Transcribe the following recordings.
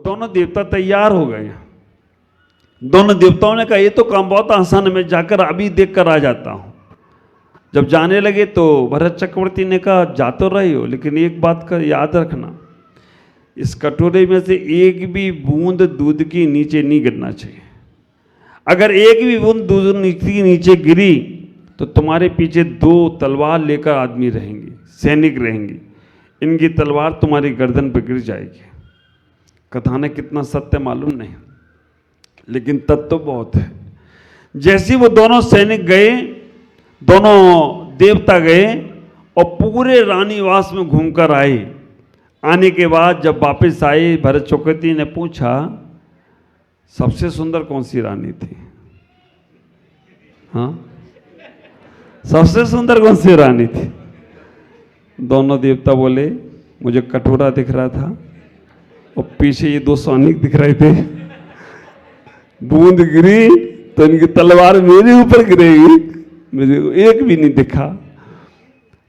दोनों देवता तैयार हो गए। दोनों देवताओं ने कहा ये तो काम बहुत आसान है, मैं जाकर अभी देख कर आ जाता हूँ। जब जाने लगे तो भरत चक्रवर्ती ने कहा जा तो रहे हो, लेकिन एक बात का याद रखना, इस कटोरे में से एक भी बूंद दूध की नीचे नहीं गिरना चाहिए। अगर एक भी बूंद दूध नीचे गिरी तो तुम्हारे पीछे 2 तलवार लेकर आदमी रहेंगे, सैनिक रहेंगे, इनकी तलवार तुम्हारी गर्दन पर गिर जाएगी। कथानक कितना सत्य मालूम नहीं, लेकिन तत्व तो बहुत है। जैसे वो दोनों सैनिक गए, दोनों देवता गए और पूरे रानीवास में घूमकर आए। आने के बाद जब वापस आए, भरत चक्रवर्ती ने पूछा सबसे सुंदर कौन सी रानी थी? हाँ, सबसे सुंदर कौन सी रानी थी? दोनों देवता बोले मुझे कटोरा दिख रहा था और पीछे ये 2 सैनिक दिख रहे थे। बूंद गिरी तो इनकी तलवार मेरे ऊपर गिरेगी, मुझे एक भी नहीं दिखा।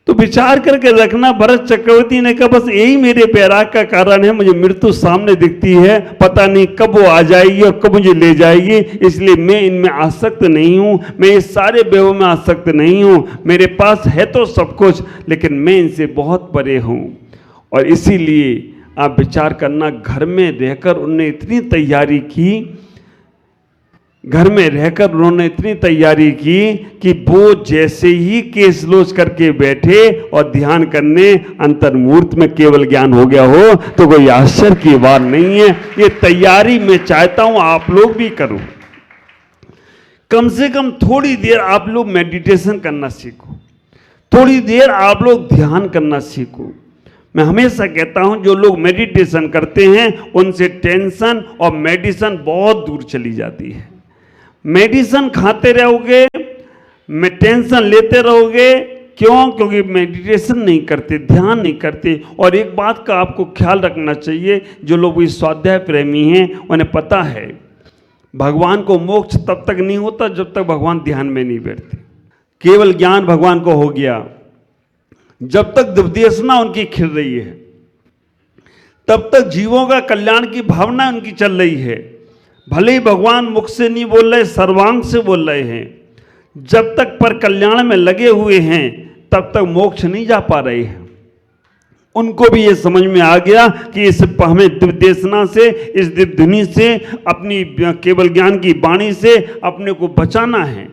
तो विचार करके रखना। भरत चक्रवर्ती ने कहा बस यही मेरे बैराग का कारण है, मुझे मृत्यु सामने दिखती है, पता नहीं कब वो आ जाएगी और कब मुझे ले जाएगी, इसलिए मैं इनमें आसक्त नहीं हूं, मैं इस सारे वैभव में आसक्त नहीं हूं। मेरे पास है तो सब कुछ, लेकिन मैं इनसे बहुत परे हूं। और इसीलिए आप विचार करना, घर में रहकर उन्होंने इतनी तैयारी की, घर में रहकर उन्होंने इतनी तैयारी की कि वो जैसे ही केस लोच करके बैठे और ध्यान करने, अंतर्मुहूर्त में केवल ज्ञान हो गया हो तो कोई आश्चर्य की बात नहीं है। ये तैयारी मैं चाहता हूं आप लोग भी करो। कम से कम थोड़ी देर आप लोग मेडिटेशन करना सीखो, थोड़ी देर आप लोग ध्यान करना सीखो। मैं हमेशा कहता हूं जो लोग मेडिटेशन करते हैं उनसे टेंशन और मेडिसिन बहुत दूर चली जाती है। मेडिसिन खाते रहोगे, में टेंशन लेते रहोगे, क्यों? क्योंकि मेडिटेशन नहीं करते, ध्यान नहीं करते। और एक बात का आपको ख्याल रखना चाहिए, जो लोग भी स्वाध्याय प्रेमी हैं उन्हें पता है भगवान को मोक्ष तब तक नहीं होता जब तक भगवान ध्यान में नहीं बैठते। केवल ज्ञान भगवान को हो गया, जब तक दिव्यदेशना उनकी खिल रही है, तब तक जीवों का कल्याण की भावना उनकी चल रही है। भले ही भगवान मुख से नहीं बोल रहे, सर्वांग से बोल रहे हैं, जब तक पर कल्याण में लगे हुए हैं तब तक मोक्ष नहीं जा पा रहे हैं। उनको भी ये समझ में आ गया कि इस हमें दिव्यदेशना से, इस दिव्य धुनी से, अपनी केवल ज्ञान की वाणी से अपने को बचाना है।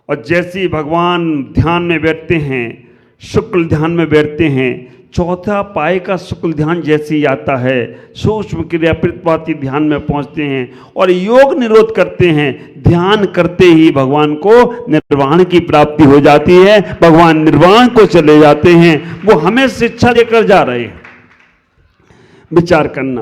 और जैसे ही भगवान ध्यान में बैठते हैं, शुक्ल ध्यान में बैठते हैं, चौथा पाए का शुक्ल ध्यान जैसे ही आता है, सूक्ष्म क्रिया प्रतिपाती ध्यान में पहुंचते हैं और योग निरोध करते हैं। ध्यान करते ही भगवान को निर्वाण की प्राप्ति हो जाती है, भगवान निर्वाण को चले जाते हैं। वो हमें शिक्षा देकर जा रहे हैं। विचार करना,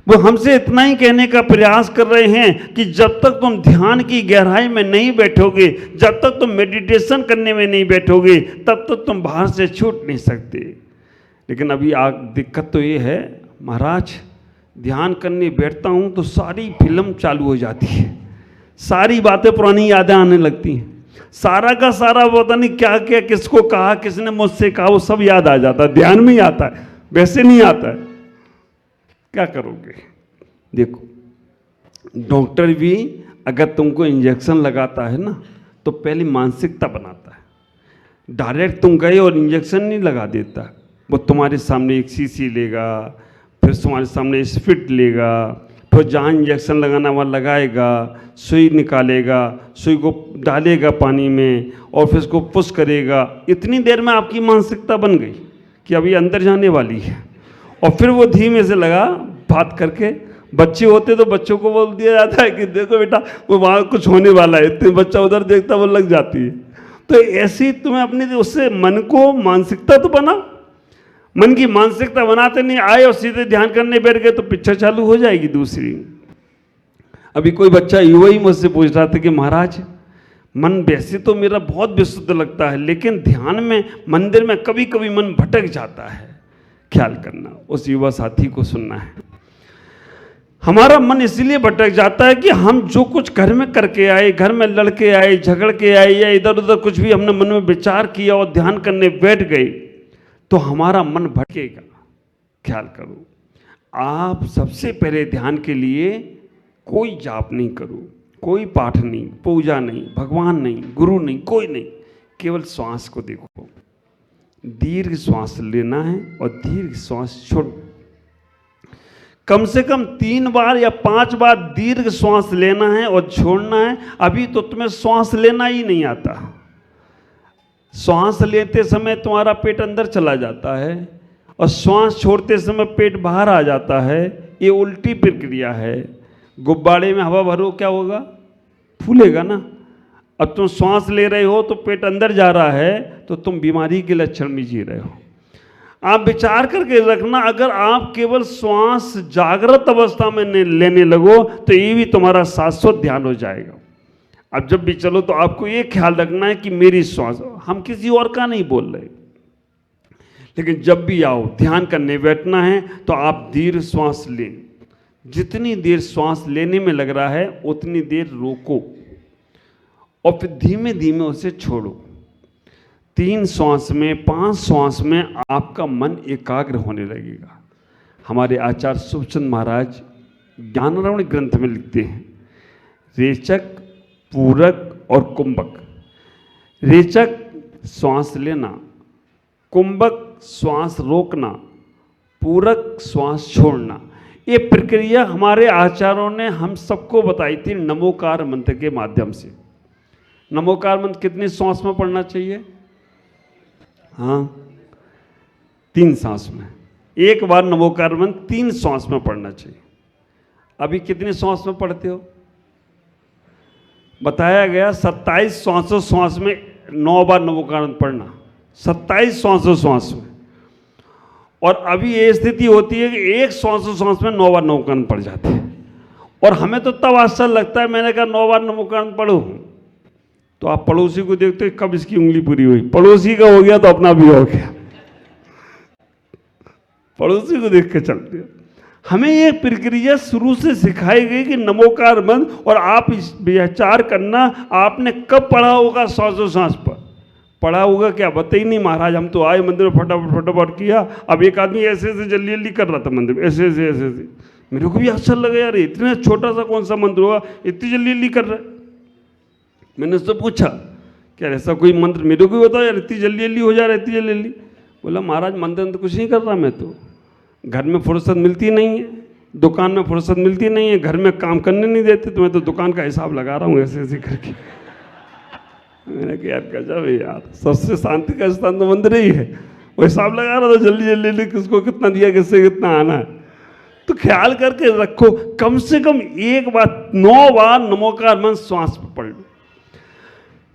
वो हमसे इतना ही कहने का प्रयास कर रहे हैं कि जब तक तुम ध्यान की गहराई में नहीं बैठोगे, जब तक तुम मेडिटेशन करने में नहीं बैठोगे, तब तक तुम बाहर से छूट नहीं सकते। लेकिन अभी दिक्कत तो ये है महाराज, ध्यान करने बैठता हूँ तो सारी फिल्म चालू हो जाती है, सारी बातें पुरानी यादें आने लगती हैं, सारा का सारा पता नहीं क्या क्या किसको कहा, किसने मुझसे कहा, वो सब याद आ जाता है। ध्यान में ही आता है, वैसे नहीं आता है। क्या करोगे? देखो, डॉक्टर भी अगर तुमको इंजेक्शन लगाता है ना तो पहले मानसिकता बनाता है। डायरेक्ट तुम गए और इंजेक्शन नहीं लगा देता, वो तुम्हारे सामने एक शीशी लेगा, फिर तुम्हारे सामने स्पिट लेगा, फिर जहाँ इंजेक्शन लगाना वहाँ लगाएगा, सुई निकालेगा, सुई को डालेगा पानी में और फिर उसको पुश करेगा। इतनी देर में आपकी मानसिकता बन गई कि अभी अंदर जाने वाली है, और फिर वो धीमे से लगा बात करके। बच्चे होते तो बच्चों को बोल दिया जाता है कि देखो बेटा वो वहाँ कुछ होने वाला है, इतने बच्चा उधर देखता वो लग जाती है। तो ऐसे ही तुम्हें अपने उससे मन को मानसिकता तो बना, मन की मानसिकता बनाते नहीं आए और सीधे ध्यान करने बैठ गए तो पिक्चर चालू हो जाएगी दूसरी। अभी कोई बच्चा युवा ही मुझसे पूछ रहा था कि महाराज मन वैसे तो मेरा बहुत विशुद्ध लगता है, लेकिन ध्यान में मंदिर में कभी कभी मन भटक जाता है। ख्याल करना, उस युवा साथी को सुनना है। हमारा मन इसलिए भटक जाता है कि हम जो कुछ घर में करके आए, घर में लड़के आए, झगड़ के आए, या इधर उधर कुछ भी हमने मन में विचार किया और ध्यान करने बैठ गए तो हमारा मन भटकेगा। ख्याल करो, आप सबसे पहले ध्यान के लिए कोई जाप नहीं करो, कोई पाठ नहीं, पूजा नहीं, भगवान नहीं, गुरु नहीं, कोई नहीं, केवल श्वास को देखो। दीर्घ श्वास लेना है और दीर्घ श्वास छोड़, कम से कम 3 बार या 5 बार दीर्घ श्वास लेना है और छोड़ना है। अभी तो तुम्हें श्वास लेना ही नहीं आता। श्वास लेते समय तुम्हारा पेट अंदर चला जाता है और श्वास छोड़ते समय पेट बाहर आ जाता है। ये उल्टी प्रक्रिया है। गुब्बारे में हवा भरो, क्या होगा? फूलेगा ना। अब तुम श्वास ले रहे हो तो पेट अंदर जा रहा है, तो तुम बीमारी के लक्षण में जी रहे हो। आप विचार करके रखना, अगर आप केवल श्वास जागृत अवस्था में लेने लगो तो ये भी तुम्हारा शाश्वत ध्यान हो जाएगा। अब जब भी चलो तो आपको ये ख्याल रखना है कि मेरी श्वास, हम किसी और का नहीं बोल रहे, लेकिन जब भी आओ ध्यान करने बैठना है तो आप दीर्घ श्वास लें। जितनी देर श्वास लेने में लग रहा है उतनी देर रोको और फिर धीमे धीमे उसे छोड़ो। 3 श्वास में, 5 श्वास में आपका मन एकाग्र होने लगेगा। हमारे आचार्य शुभचंद महाराज ज्ञानारण्य ग्रंथ में लिखते हैं, रेचक, पूरक और कुंभक। रेचक श्वास लेना, कुंभक श्वास रोकना, पूरक श्वास छोड़ना। ये प्रक्रिया हमारे आचार्यों ने हम सबको बताई थी नमोकार मंत्र के माध्यम से। नमोकार मंत्र कितनी श्वास में पढ़ना चाहिए? हाँ, 3 श्वास में। एक बार नमोकार मंत्र 3 श्वास में पढ़ना चाहिए। अभी कितनी श्वास में पढ़ते हो? बताया गया 27 श्वास में 9 बार नमोकार मंत्र पढ़ना, 27 श्वास में। और अभी ये स्थिति होती है कि 1 श्वास में 9 बार नमोकार मंत्र पढ़ जाते हैं। और हमें तो तब आश्चर्य लगता है, मैंने कहा 9 बार नमोकार मंत्र पढ़ो, तो आप पड़ोसी को देखते हो कब इसकी उंगली पूरी हुई। पड़ोसी का हो गया तो अपना भी हो गया। पड़ोसी को देख के चलते हैं। हमें ये प्रक्रिया शुरू से सिखाई गई कि नमोकार मंत्र, और आप इस विचार करना आपने कब पढ़ा होगा। श्वास पर पढ़ा होगा क्या? बताइए नहीं महाराज, हम तो आए मंदिर में फटाफट किया। अब एक आदमी ऐसे ऐसे जल्दी कर रहा था मंदिर में, ऐसे ऐसे। मेरे को भी आश्चर्य लगा, यार इतना छोटा सा कौन सा मंत्र होगा इतनी जल्दी कर रहा है। मैंने उससे पूछा क्या ऐसा कोई मंत्र मेरे को भी बताओ यार, इतनी जल्दी हो जा रहा है, इतनी जल्दी। बोला महाराज मंत्र तो कुछ नहीं कर रहा मैं तो, घर में फुर्सत मिलती नहीं है, दुकान में फुर्सत मिलती नहीं है, घर में काम करने नहीं देते, तो मैं तो दुकान का हिसाब लगा रहा हूँ ऐसे ऐसे करके। मैंने कहा यार गजब है यार, सबसे शांति का स्थान तो मंदिर ही है। वो हिसाब लगा रहा था जल्दी किसको कितना दिया, किससे कितना आना है। तो ख्याल करके रखो, कम से कम एक बार 9 बार नमोकार मंत्र श्वास पर पढ़ लो।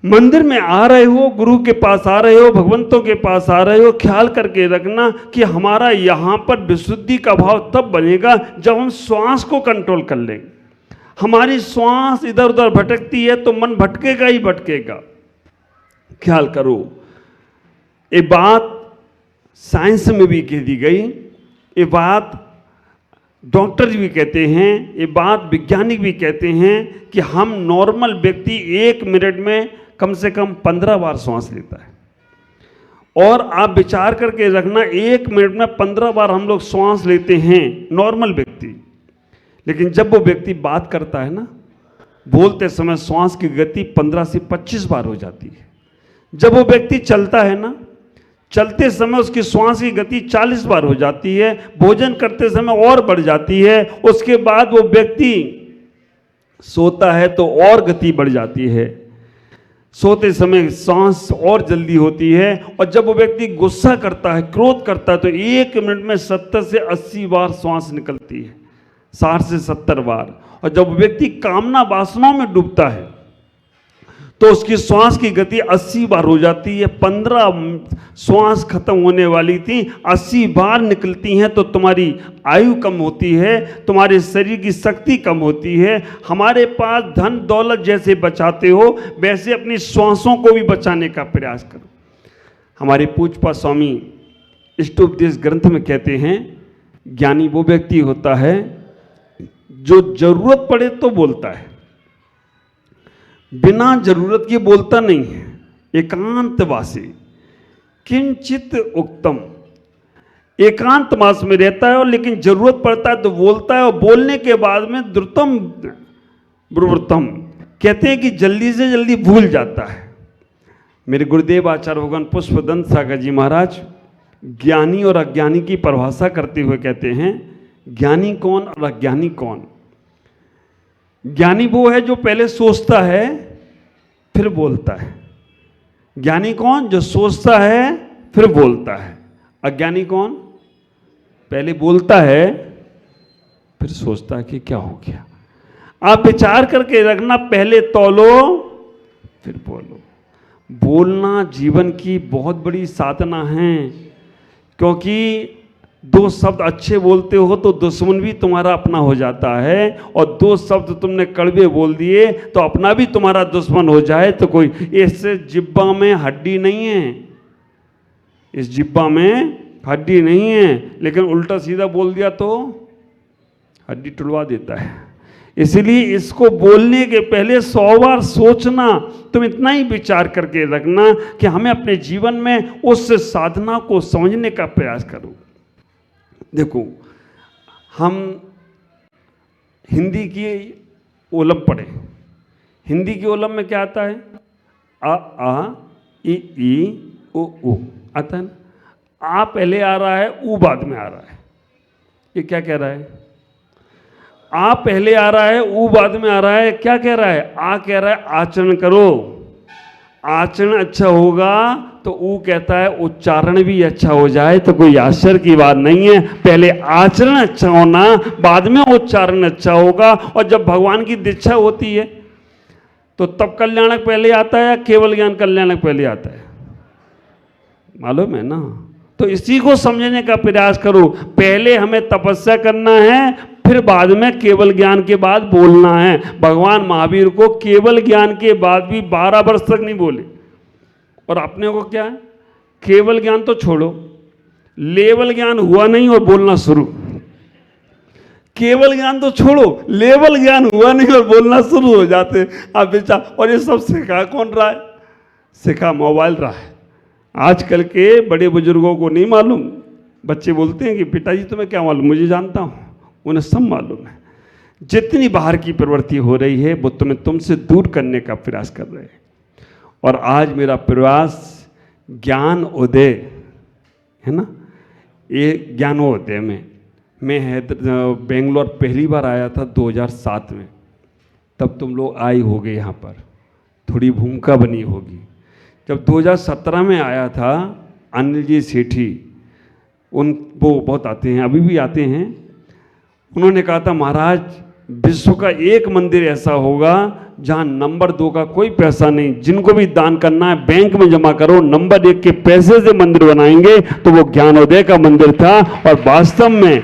मंदिर में आ रहे हो, गुरु के पास आ रहे हो, भगवंतों के पास आ रहे हो, ख्याल करके रखना कि हमारा यहाँ पर विशुद्धि का भाव तब बनेगा जब हम श्वास को कंट्रोल कर लेंगे। हमारी श्वास इधर उधर भटकती है तो मन भटकेगा ही भटकेगा। ख्याल करो, ये बात साइंस में भी कह दी गई, ये बात डॉक्टर भी कहते हैं, ये बात वैज्ञानिक भी कहते हैं कि हम नॉर्मल व्यक्ति 1 मिनट में कम से कम 15 बार श्वास लेता है। और आप विचार करके रखना, 1 मिनट में 15 बार हम लोग श्वास लेते हैं नॉर्मल व्यक्ति। लेकिन जब वो व्यक्ति बात करता है ना, बोलते समय श्वास की गति 15 से 25 बार हो जाती है। जब वो व्यक्ति चलता है ना, चलते समय उसकी श्वास की गति 40 बार हो जाती है। भोजन करते समय और बढ़ जाती है। उसके बाद वो व्यक्ति सोता है तो और गति बढ़ जाती है। सोते समय सांस और जल्दी होती है। और जब वो व्यक्ति गुस्सा करता है, क्रोध करता है, तो 1 मिनट में 70 से 80 बार श्वास निकलती है, 60 से 70 बार। और जब व्यक्ति कामना वासनाओं में डूबता है तो उसकी श्वास की गति 80 बार हो जाती है। 15 श्वास खत्म होने वाली थी, 80 बार निकलती हैं तो तुम्हारी आयु कम होती है, तुम्हारे शरीर की शक्ति कम होती है। हमारे पास धन दौलत जैसे बचाते हो, वैसे अपनी श्वासों को भी बचाने का प्रयास करो। हमारे पूज्यपाद स्वामी इष्टोपदेश ग्रंथ में कहते हैं, ज्ञानी वो व्यक्ति होता है जो जरूरत पड़े तो बोलता है, बिना जरूरत के बोलता नहीं है। एकांतवासी किंचित उक्तम, एकांत मास में रहता है, और लेकिन जरूरत पड़ता है तो बोलता है, और बोलने के बाद में द्रुतम ब्रुवृतम, कहते हैं कि जल्दी से जल्दी भूल जाता है। मेरे गुरुदेव आचार्य भगवान पुष्पदंत सागर जी महाराज ज्ञानी और अज्ञानी की परिभाषा करते हुए कहते हैं, ज्ञानी कौन और अज्ञानी कौन। ज्ञानी वो है जो पहले सोचता है फिर बोलता है। ज्ञानी कौन? जो सोचता है फिर बोलता है। अज्ञानी कौन? पहले बोलता है फिर सोचता है कि क्या हो गया। आप विचार करके रखना, पहले तौलो फिर बोलो। बोलना जीवन की बहुत बड़ी साधना है, क्योंकि दो शब्द अच्छे बोलते हो तो दुश्मन भी तुम्हारा अपना हो जाता है, और दो शब्द तुमने कड़वे बोल दिए तो अपना भी तुम्हारा दुश्मन हो जाए तो कोई। इससे जिब्बा में हड्डी नहीं है, इस जिब्बा में हड्डी नहीं है, लेकिन उल्टा सीधा बोल दिया तो हड्डी टुलवा देता है। इसलिए इसको बोलने के पहले 100 बार सोचना। तुम इतना ही विचार करके रखना कि हमें अपने जीवन में उस साधना को समझने का प्रयास करो। देखो, हम हिंदी की ओलम पढ़े, हिंदी की ओलम में क्या आता है? आ ई उ आता है ना। आ पहले आ रहा है, ऊ बाद में आ रहा है। ये क्या कह रहा है? आ पहले आ रहा है, ऊ बाद में आ रहा है। क्या कह रहा है? आ कह रहा है आचरण करो, आचरण अच्छा होगा तो ऊ कहता है उच्चारण भी अच्छा हो जाए तो कोई आश्चर्य की बात नहीं है। पहले आचरण अच्छा होना, बाद में उच्चारण अच्छा होगा। और जब भगवान की दीक्षा होती है तो तब कल्याणक पहले आता है या केवल ज्ञान कल्याणक पहले आता है? मालूम है ना। तो इसी को समझने का प्रयास करो। पहले हमें तपस्या करना है, फिर बाद में केवल ज्ञान के बाद बोलना है। भगवान महावीर को केवल ज्ञान के बाद भी 12 वर्ष तक नहीं बोले, और अपने को क्या है? केवल ज्ञान तो छोड़ो, लेवल ज्ञान हुआ नहीं और बोलना शुरू। केवल ज्ञान तो छोड़ो, लेवल ज्ञान हुआ नहीं और बोलना शुरू हो जाते आप बेचार। और ये सब सिखा कौन रहा है? सिखा मोबाइल रहा है। आजकल के बड़े बुजुर्गों को नहीं मालूम। बच्चे बोलते हैं कि पिताजी तुम्हें क्या मालूम? मुझे जानता हूँ, उन्हें सब मालूम है। जितनी बाहर की प्रवृत्ति हो रही है वो तुम्हें तुमसे दूर करने का प्रयास कर रहे हैं। और आज मेरा प्रयास ज्ञान उदय है ना, ये ज्ञानोदय में मैं बेंगलोर पहली बार आया था 2007 में। तब तुम लोग आई होगे, यहाँ पर थोड़ी भूमिका बनी होगी। जब 2017 में आया था, अनिल जी सेठी, वो बहुत आते हैं, अभी भी आते हैं। उन्होंने कहा था महाराज विश्व का एक मंदिर ऐसा होगा जहां नंबर 2 का कोई पैसा नहीं, जिनको भी दान करना है बैंक में जमा करो, नंबर 1 के पैसे से मंदिर बनाएंगे। तो वो ज्ञानोदय का मंदिर था। और वास्तव में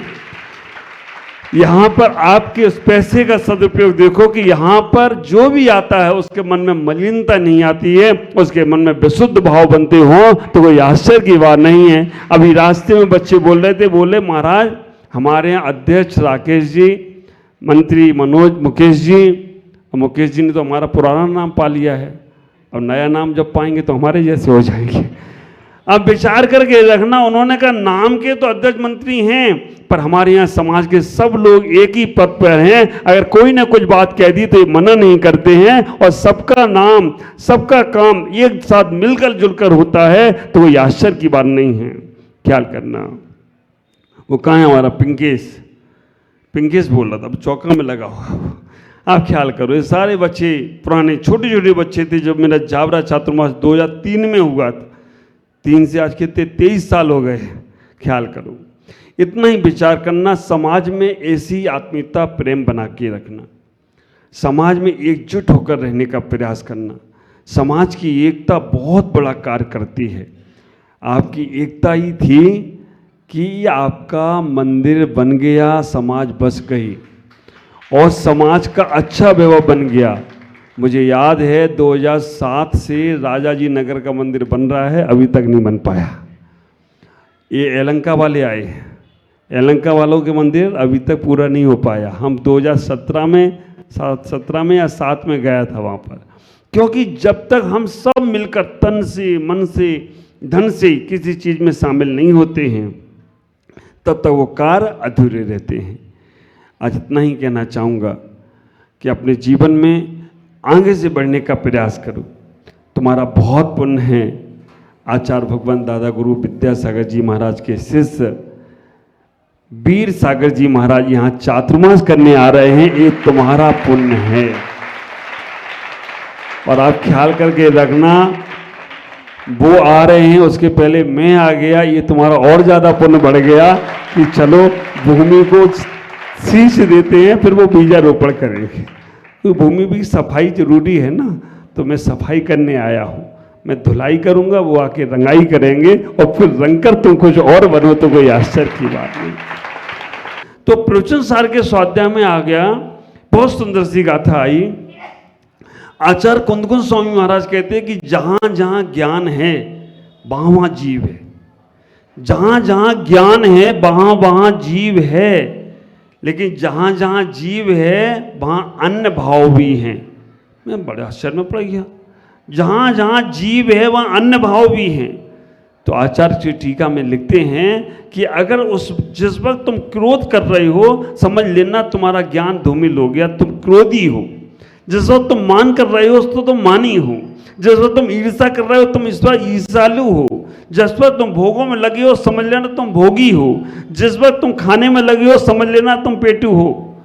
यहां पर आपके उस पैसे का सदुपयोग देखो कि यहां पर जो भी आता है उसके मन में मलिनता नहीं आती है, उसके मन में विशुद्ध भाव बनते हो तो कोई आश्चर्य की बात नहीं है। अभी रास्ते में बच्चे बोल रहे थे, बोले महाराज हमारे यहाँ अध्यक्ष राकेश जी, मंत्री मुकेश जी, और मुकेश जी ने तो हमारा पुराना नाम पा लिया है, अब नया नाम जब पाएंगे तो हमारे जैसे हो जाएंगे। अब विचार करके रखना, उन्होंने कहा नाम के तो अध्यक्ष मंत्री हैं, पर हमारे यहाँ समाज के सब लोग एक ही पद पर हैं। अगर कोई ने कुछ बात कह दी तो ये मना नहीं करते हैं, और सबका नाम सबका काम एक साथ मिलकर जुलकर होता है तो कोई आश्चर्य की बात नहीं है। ख्याल करना। वो कहाँ है हमारा पिंकेश? पिंकेश बोल रहा था, अब चौका में लगा हुआ। आप ख्याल करो, ये सारे बच्चे पुराने छोटे छोटे बच्चे थे। जब मेरा जावरा छात्रवास 2003 में हुआ था, 3 से आज कितने 23 साल हो गए। ख्याल करो, इतना ही विचार करना। समाज में ऐसी आत्मीयता प्रेम बना के रखना, समाज में एकजुट होकर रहने का प्रयास करना। समाज की एकता बहुत बड़ा कार्य करती है। आपकी एकता ही थी कि आपका मंदिर बन गया, समाज बस गई और समाज का अच्छा वैभव बन गया। मुझे याद है 2007 से राजा जी नगर का मंदिर बन रहा है, अभी तक नहीं बन पाया। ये एलंका वाले आए, एलंका वालों के मंदिर अभी तक पूरा नहीं हो पाया। हम 2017 में या 7 में गया था वहाँ पर, क्योंकि जब तक हम सब मिलकर तन से मन से धन से किसी चीज़ में शामिल नहीं होते हैं तब तक वो कार्य अधूरे रहते हैं। आज इतना ही कहना चाहूँगा कि अपने जीवन में आगे से बढ़ने का प्रयास करो। तुम्हारा बहुत पुण्य है। आचार्य भगवान दादा गुरु विद्यासागर जी महाराज के शिष्य वीर सागर जी महाराज यहाँ चातुर्मास करने आ रहे हैं, ये तुम्हारा पुण्य है। और आप ख्याल करके रखना, वो आ रहे हैं उसके पहले मैं आ गया, ये तुम्हारा और ज़्यादा पुण्य बढ़ गया कि चलो भूमि को सींच देते हैं, फिर वो बीजारोपण करेंगे। तो भूमि भी सफाई जरूरी है ना, तो मैं सफाई करने आया हूँ। मैं धुलाई करूँगा, वो आके रंगाई करेंगे और फिर रंगकर तुम कुछ और बनो तो कोई आश्चर्य की बात नहीं। तो प्रवचन सार के स्वाध्याय में आ गया, बहुत सुंदर सी गाथा आई। आचार्य कुंदकुंज स्वामी महाराज कहते हैं कि जहाँ जहाँ ज्ञान है वहाँ वहाँ जीव है, जहाँ जहाँ ज्ञान है वहाँ वहाँ जीव है, लेकिन जहाँ जहाँ जीव है वहाँ अन्य भाव भी हैं। मैं बड़े आश्चर्य में पड़ गया, जहाँ जहाँ जीव है वहाँ अन्य भाव भी हैं। तो आचार्य की टीका में लिखते हैं कि अगर जिस वक्त तुम क्रोध कर रहे हो, समझ लेना तुम्हारा ज्ञान धूमिल हो गया, तुम क्रोधी हो। जिस वक्त तुम मान कर रहे हो तो तुम मानी हो। जिस वक्त तुम ईर्षा कर रहे हो तुम इस वक्त ईर्षालु हो। जिस वक्त तुम भोगों में लगे हो समझ लेना तुम भोगी हो। जिस वक्त तुम खाने में लगे हो समझ लेना तुम पेटू हो।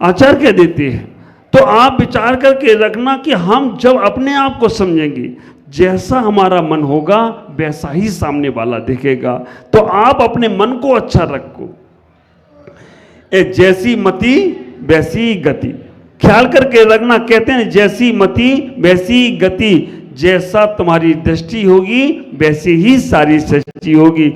आचार्य कह देते हैं। तो आप विचार करके रखना कि हम जब अपने आप को समझेंगे, जैसा हमारा मन होगा वैसा ही सामने वाला देखेगा। तो आप अपने मन को अच्छा रखो। जैसी मति वैसी गति, ख्याल करके रखना। कहते हैं जैसी मति वैसी गति, जैसा तुम्हारी दृष्टि होगी वैसी ही सारी सृष्टि होगी।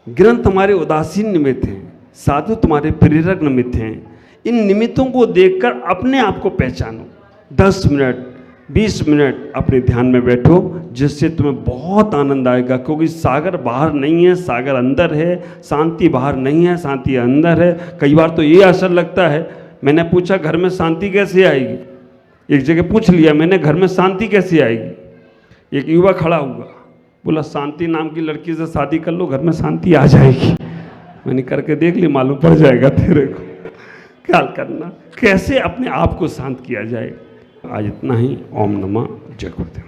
ग्रंथ हमारे उदासीन निमित्त हैं, साधु तुम्हारे प्रेरक निमित्त हैं। इन निमित्तों को देखकर अपने आप को पहचानो। 10 मिनट 20 मिनट अपने ध्यान में बैठो, जिससे तुम्हें बहुत आनंद आएगा। क्योंकि सागर बाहर नहीं है, सागर अंदर है। शांति बाहर नहीं है, शांति अंदर है। कई बार तो ये असर लगता है, मैंने पूछा घर में शांति कैसे आएगी, एक जगह पूछ लिया मैंने घर में शांति कैसे आएगी। एक युवा खड़ा हुआ, बोला शांति नाम की लड़की से शादी कर लो, घर में शांति आ जाएगी। मैंने करके देख ली, मालूम पड़ जाएगा तेरे को। ख्याल करना कैसे अपने आप को शांत किया जाए। आज इतना ही। ओम नमः जय गुरुदेव।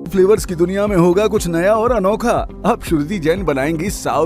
फ्लेवर्स की दुनिया में होगा कुछ नया और अनोखा। अब श्रुति जैन बनाएंगी साउथ